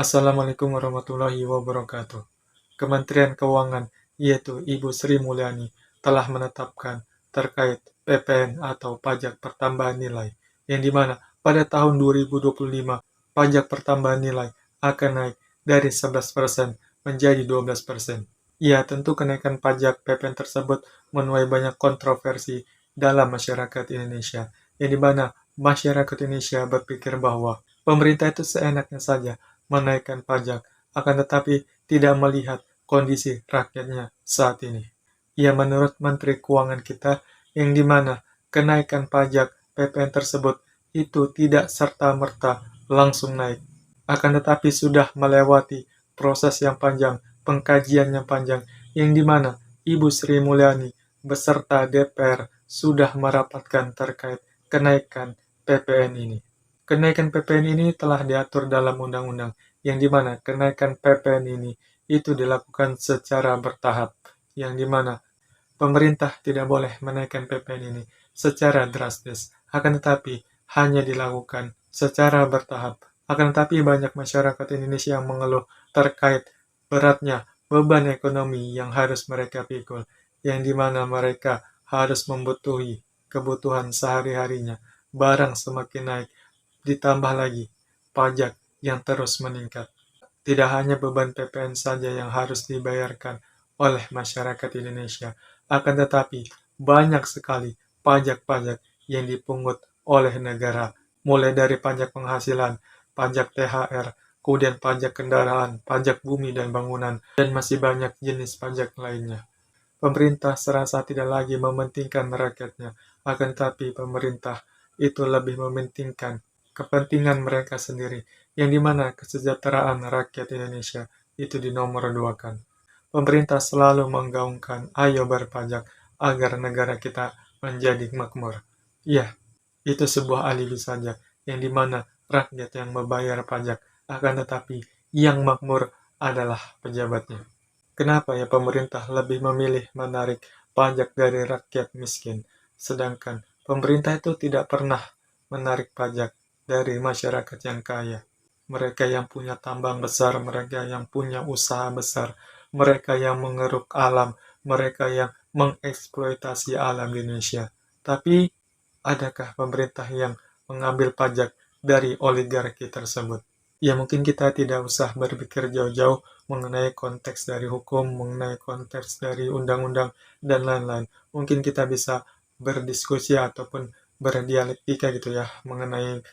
Assalamualaikum warahmatullahi wabarakatuh. Kementerian Keuangan, yaitu Ibu Sri Mulyani, telah menetapkan terkait PPN atau pajak pertambahan nilai, yang dimana pada tahun 2025 pajak pertambahan nilai akan naik dari 11% menjadi 12%. Ya, tentu kenaikan pajak PPN tersebut menuai banyak kontroversi dalam masyarakat Indonesia, yang dimana masyarakat Indonesia berpikir bahwa pemerintah itu seenaknya saja menaikkan pajak, akan tetapi tidak melihat kondisi rakyatnya saat ini. Ya, menurut Menteri Keuangan kita, yang dimana kenaikan pajak PPN tersebut itu tidak serta-merta langsung naik, akan tetapi sudah melewati proses yang panjang, pengkajian yang panjang, yang dimana Ibu Sri Mulyani beserta DPR sudah merapatkan terkait kenaikan PPN ini. Kenaikan PPN ini telah diatur dalam undang-undang, yang dimana kenaikan PPN ini itu dilakukan secara bertahap, yang dimana pemerintah tidak boleh menaikkan PPN ini secara drastis, akan tetapi hanya dilakukan secara bertahap. Akan tetapi banyak masyarakat Indonesia yang mengeluh terkait beratnya beban ekonomi yang harus mereka pikul, yang dimana mereka harus membutuhi kebutuhan sehari-harinya, barang semakin naik, ditambah lagi pajak yang terus meningkat. Tidak hanya beban PPN saja yang harus dibayarkan oleh masyarakat Indonesia, akan tetapi banyak sekali pajak-pajak yang dipungut oleh negara, mulai dari pajak penghasilan, pajak THR, kemudian pajak kendaraan, pajak bumi dan bangunan, dan masih banyak jenis pajak lainnya. Pemerintah serasa tidak lagi mementingkan rakyatnya, akan tetapi pemerintah itu lebih mementingkan kepentingan mereka sendiri, yang dimana kesejahteraan rakyat Indonesia itu dinomorduakan. Pemerintah selalu menggaungkan ayo berpajak agar negara kita menjadi makmur. Ya, itu sebuah alibi saja, yang dimana rakyat yang membayar pajak, akan tetapi yang makmur adalah pejabatnya. Kenapa ya pemerintah lebih memilih menarik pajak dari rakyat miskin, sedangkan pemerintah itu tidak pernah menarik pajak dari masyarakat yang kaya? Mereka yang punya tambang besar, mereka yang punya usaha besar, mereka yang mengeruk alam, mereka yang mengeksploitasi alam di Indonesia. Tapi, adakah pemerintah yang mengambil pajak dari oligarki tersebut? Ya, mungkin kita tidak usah berpikir jauh-jauh mengenai konteks dari hukum, mengenai konteks dari undang-undang, dan lain-lain. Mungkin kita bisa berdiskusi ataupun berdialektika gitu ya, mengenai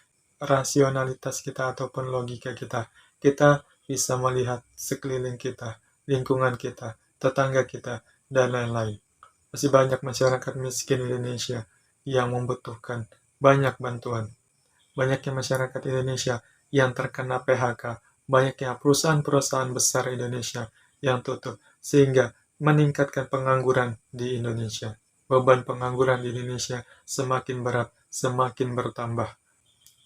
rasionalitas kita ataupun logika kita. Kita bisa melihat sekeliling kita, lingkungan kita, tetangga kita, dan lain-lain. Masih banyak masyarakat miskin Indonesia yang membutuhkan banyak bantuan. Banyaknya masyarakat Indonesia yang terkena PHK, banyaknya perusahaan-perusahaan besar Indonesia yang tutup, sehingga meningkatkan pengangguran di Indonesia. Beban pengangguran di Indonesia semakin berat, semakin bertambah.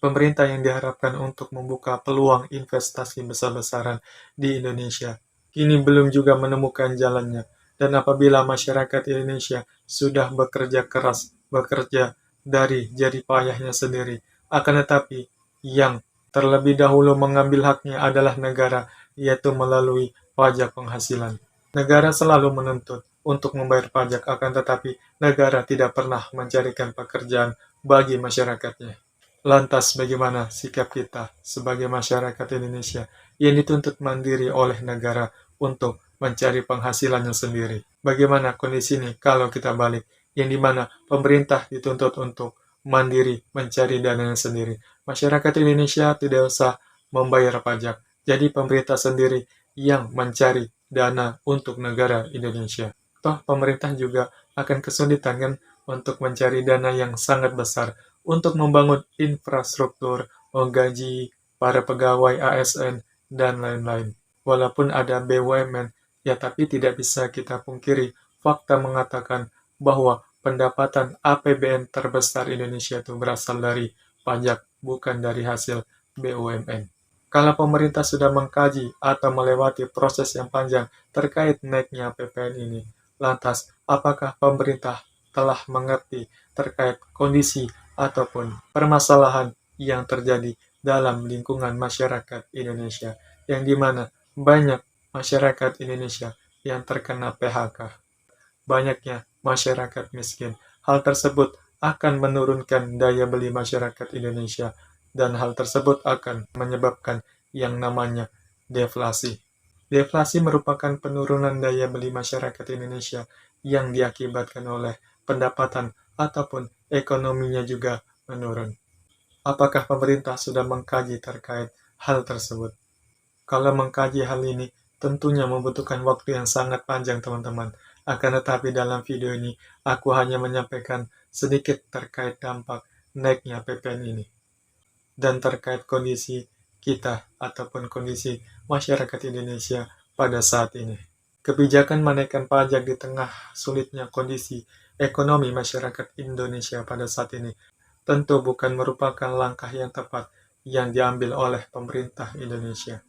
Pemerintah yang diharapkan untuk membuka peluang investasi besar-besaran di Indonesia kini belum juga menemukan jalannya. Dan apabila masyarakat Indonesia sudah bekerja keras, bekerja dari jerih payahnya sendiri, akan tetapi yang terlebih dahulu mengambil haknya adalah negara, yaitu melalui pajak penghasilan. Negara selalu menuntut untuk membayar pajak, akan tetapi negara tidak pernah mencarikan pekerjaan bagi masyarakatnya. Lantas bagaimana sikap kita sebagai masyarakat Indonesia yang dituntut mandiri oleh negara untuk mencari penghasilannya sendiri? Bagaimana kondisi ini kalau kita balik, yang dimana pemerintah dituntut untuk mandiri mencari dananya sendiri? Masyarakat Indonesia tidak usah membayar pajak, jadi pemerintah sendiri yang mencari dana untuk negara Indonesia. Toh pemerintah juga akan kesulitan kan untuk mencari dana yang sangat besar untuk membangun infrastruktur, menggaji para pegawai ASN, dan lain-lain. Walaupun ada BUMN, ya tapi tidak bisa kita pungkiri, fakta mengatakan bahwa pendapatan APBN terbesar Indonesia itu berasal dari pajak, bukan dari hasil BUMN. Kalau pemerintah sudah mengkaji atau melewati proses yang panjang terkait naiknya PPN ini, lantas apakah pemerintah telah mengerti terkait kondisi ataupun permasalahan yang terjadi dalam lingkungan masyarakat Indonesia? yang dimana banyak masyarakat Indonesia yang terkena PHK. Banyaknya masyarakat miskin. Hal tersebut akan menurunkan daya beli masyarakat Indonesia dan hal tersebut akan menyebabkan yang namanya deflasi. Deflasi merupakan penurunan daya beli masyarakat Indonesia yang diakibatkan oleh pendapatan ataupun ekonominya juga menurun. Apakah pemerintah sudah mengkaji terkait hal tersebut? Kalau mengkaji hal ini, tentunya membutuhkan waktu yang sangat panjang, teman-teman. Akan tetapi dalam video ini, aku hanya menyampaikan sedikit terkait dampak naiknya PPN ini. Dan terkait kondisi kita ataupun kondisi masyarakat Indonesia pada saat ini. Kebijakan menaikkan pajak di tengah sulitnya kondisi ekonomi masyarakat Indonesia pada saat ini tentu bukan merupakan langkah yang tepat yang diambil oleh pemerintah Indonesia.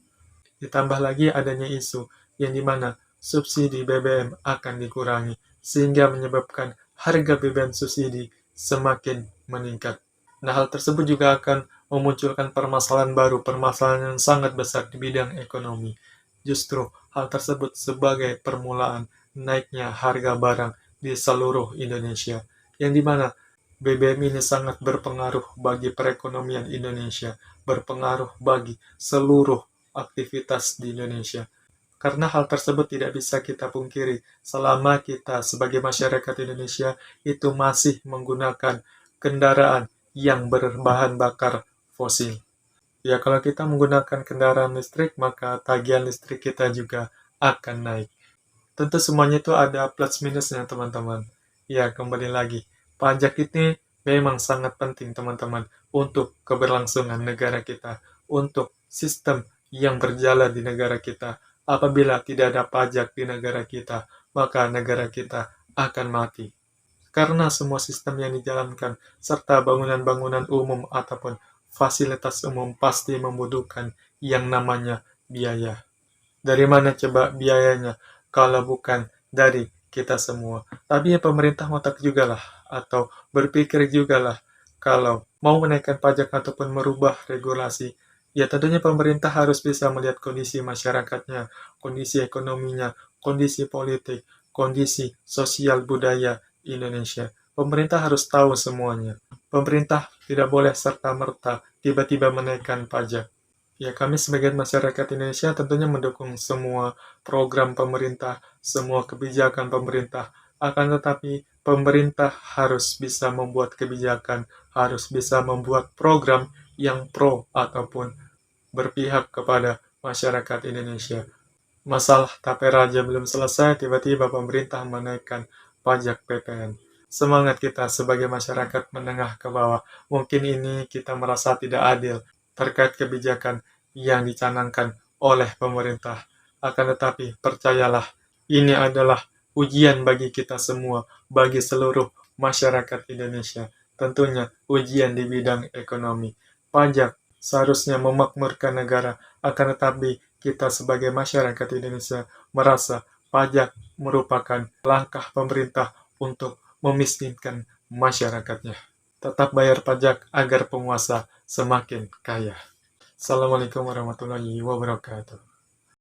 Ditambah lagi adanya isu yang dimana subsidi BBM akan dikurangi, sehingga menyebabkan harga BBM subsidi semakin meningkat. Nah, hal tersebut juga akan memunculkan permasalahan baru, permasalahan yang sangat besar di bidang ekonomi. Justru hal tersebut sebagai permulaan naiknya harga barang di seluruh Indonesia, yang dimana BBM ini sangat berpengaruh bagi perekonomian Indonesia, berpengaruh bagi seluruh aktivitas di Indonesia. Karena hal tersebut tidak bisa kita pungkiri selama kita sebagai masyarakat Indonesia itu masih menggunakan kendaraan yang berbahan bakar fosil. Ya, kalau kita menggunakan kendaraan listrik, maka tagihan listrik kita juga akan naik. Tentu semuanya itu ada plus minusnya, teman-teman. Ya, kembali lagi. Pajak ini memang sangat penting, teman-teman, untuk keberlangsungan negara kita, untuk sistem yang berjalan di negara kita. Apabila tidak ada pajak di negara kita, maka negara kita akan mati. Karena semua sistem yang dijalankan, serta bangunan-bangunan umum ataupun fasilitas umum pasti membutuhkan yang namanya biaya. Dari mana coba biayanya? Kalau bukan dari kita semua. Tapi ya pemerintah ngotak juga lah, atau berpikir juga lah, kalau mau menaikkan pajak ataupun merubah regulasi, ya tentunya pemerintah harus bisa melihat kondisi masyarakatnya, kondisi ekonominya, kondisi politik, kondisi sosial budaya Indonesia. Pemerintah harus tahu semuanya. Pemerintah tidak boleh serta-merta tiba-tiba menaikkan pajak. Ya, kami sebagai masyarakat Indonesia tentunya mendukung semua program pemerintah, semua kebijakan pemerintah. Akan tetapi, pemerintah harus bisa membuat kebijakan, harus bisa membuat program yang pro ataupun berpihak kepada masyarakat Indonesia. Masalah Tapera belum selesai, tiba-tiba pemerintah menaikkan pajak PPN. Semangat kita sebagai masyarakat menengah ke bawah. Mungkin ini kita merasa tidak adil terkait kebijakan yang dicanangkan oleh pemerintah. Akan tetapi, percayalah, ini adalah ujian bagi kita semua, bagi seluruh masyarakat Indonesia. Tentunya ujian di bidang ekonomi. Pajak seharusnya memakmurkan negara, akan tetapi kita sebagai masyarakat Indonesia merasa pajak merupakan langkah pemerintah untuk memiskinkan masyarakatnya. Tetap bayar pajak agar penguasa semakin kaya. Assalamualaikum warahmatullahi wabarakatuh.